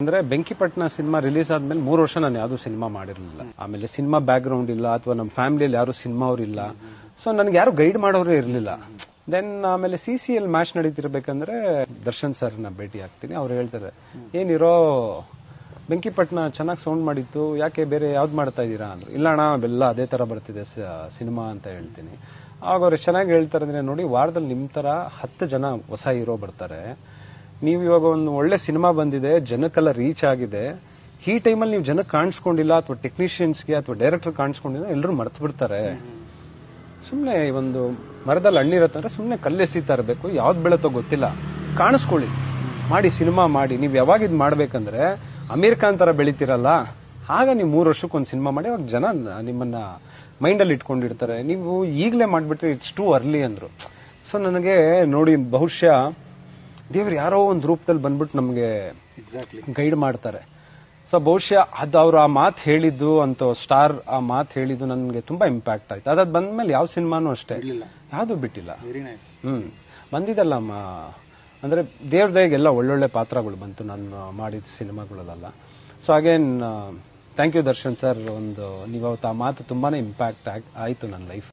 ಅಂದ್ರೆ ಬೆಂಕಿಪಟ್ಟಣ cinema release ಆದ್ಮೇಲೆ 3 ವರ್ಷ ನಾನು ಯಾವ್ದು ಸಿನಿಮಾ ಮಾಡಿರ್ಲಿಲ್ಲ. ಆಮೇಲೆ ಸಿನಿಮಾ ಬ್ಯಾಕ್ ಗ್ರೌಂಡ್ ಇಲ್ಲ, ಅಥವಾ ನಮ್ಮ ಫ್ಯಾಮಿಲಿಯಲ್ಲಿ ಯಾರು ಸಿನಿಮಾ ಅವ್ರಿಲ್ಲ. ಸೊ ನನಗೆ ಯಾರು ಗೈಡ್ ಮಾಡೋರೇ ಇರಲಿಲ್ಲ. ದೆನ್ ಆಮೇಲೆ CCL ಮ್ಯಾಚ್ ನಡೀತಿರ್ಬೇಕಂದ್ರೆ ದರ್ಶನ್ ಸರ್ ನ ಭೇಟಿ ಆಗ್ತೀನಿ. ಅವ್ರು ಹೇಳ್ತಾರೆ, ಏನಿರೋ ಬೆಂಕಿಪಟ್ಟಣ ಚೆನ್ನಾಗಿ ಸೌಂಡ್ ಮಾಡಿತ್ತು, ಯಾಕೆ ಬೇರೆ ಯಾವ್ದು ಮಾಡ್ತಾ ಇದ್ದೀರಾ ಅಂದ್ರು. ಇಲ್ಲ ಅಣ್ಣ, ಬೆಲ್ಲ ಅದೇ ತರ ಬರ್ತಿದೆ ಸಿನಿಮಾ ಅಂತ ಹೇಳ್ತೀನಿ. ಆಗ ಅವ್ರು ಚೆನ್ನಾಗಿ ಹೇಳ್ತಾರೆ ಅಂದ್ರೆ, ನೋಡಿ ವಾರದಲ್ಲಿ ನಿಮ್ ತರ 10 ಜನ ಹೊಸ ಹೀರೋ ಬರ್ತಾರೆ. ನೀವು ಇವಾಗ ಒಂದು ಒಳ್ಳೆ ಸಿನಿಮಾ ಬಂದಿದೆ, ಜನಕ್ಕೆಲ್ಲ ರೀಚ್ ಆಗಿದೆ. ಈ ಟೈಮಲ್ಲಿ ನೀವು ಜನಕ್ಕೆ ಕಾಣಿಸ್ಕೊಂಡಿಲ್ಲ, ಅಥವಾ ಟೆಕ್ನಿಷಿಯನ್ಸ್ಗೆ ಅಥವಾ ಡೈರೆಕ್ಟರ್ ಕಾಣಿಸ್ಕೊಂಡಿಲ್ಲ, ಎಲ್ಲರೂ ಮರ್ತು ಬಿಡ್ತಾರೆ. ಸುಮ್ನೆ ಒಂದು ಮರದಲ್ಲಿ ಹಣ್ಣಿರತ್ತಂದ್ರೆ ಸುಮ್ನೆ ಕಲ್ಲೆಸಿತಾ ಇರಬೇಕು, ಯಾವ್ದು ಬೆಳತ್ತೋ ಗೊತ್ತಿಲ್ಲ, ಕಾಣಿಸ್ಕೊಳ್ಳಿ, ಮಾಡಿ ಸಿನಿಮಾ ಮಾಡಿ. ನೀವು ಯಾವಾಗ ಇದು ಮಾಡ್ಬೇಕಂದ್ರೆ ಅಮೀರ್ ಖಾನ್ ತರ ಬೆಳಿತೀರಲ್ಲ, ಆಗ ನೀವು 3 ವರ್ಷಕ್ಕೊಂದು ಸಿನಿಮಾ ಮಾಡಿ, ಅವಾಗ ಜನ ನಿಮ್ಮನ್ನ ಮೈಂಡಲ್ಲಿ ಇಟ್ಕೊಂಡಿರ್ತಾರೆ. ನೀವು ಈಗಲೇ ಮಾಡ್ಬಿಟ್ರೆ ಇಟ್ಸ್ ಟೂ ಅರ್ಲಿ ಅಂದ್ರು. ಸೊ ನನಗೆ ನೋಡಿ, ಬಹುಶಃ ದೇವ್ರು ಯಾರೋ ಒಂದು ರೂಪದಲ್ಲಿ ಬಂದ್ಬಿಟ್ಟು ನಮ್ಗೆ ಗೈಡ್ ಮಾಡ್ತಾರೆ. ಸೊ ಬಹುಶಃ ಅದು ಅವ್ರು ಆ ಮಾತು ಹೇಳಿದ್ದು ಅಂತ ಸ್ಟಾರ್ ಆ ಮಾತು ಹೇಳಿದ್ದು ನನಗೆ ತುಂಬಾ ಇಂಪ್ಯಾಕ್ಟ್ ಆಯ್ತು. ಅದಾದ್ ಬಂದ್ಮೇಲೆ ಯಾವ ಸಿನಿಮಾನು ಅಷ್ಟೇ ಯಾವ್ದು ಬಿಟ್ಟಿಲ್ಲ. ಬಂದಿದ್ದಲ್ಲ ಅಂದ್ರೆ ದೇವ್ರ ದಯೆಗೆಲ್ಲ ಒಳ್ಳೊಳ್ಳೆ ಪಾತ್ರಗಳು ಬಂತು ನಾನು ಮಾಡಿದ ಸಿನಿಮಾಗಳಲ್ಲ. So again thank you Darshan sir. ನೀವು ಅವತ್ತು ಆ ಮಾತು ತುಂಬಾನೇ ಇಂಪ್ಯಾಕ್ಟ್ ಆಯ್ತು ನನ್ನ ಲೈಫ್.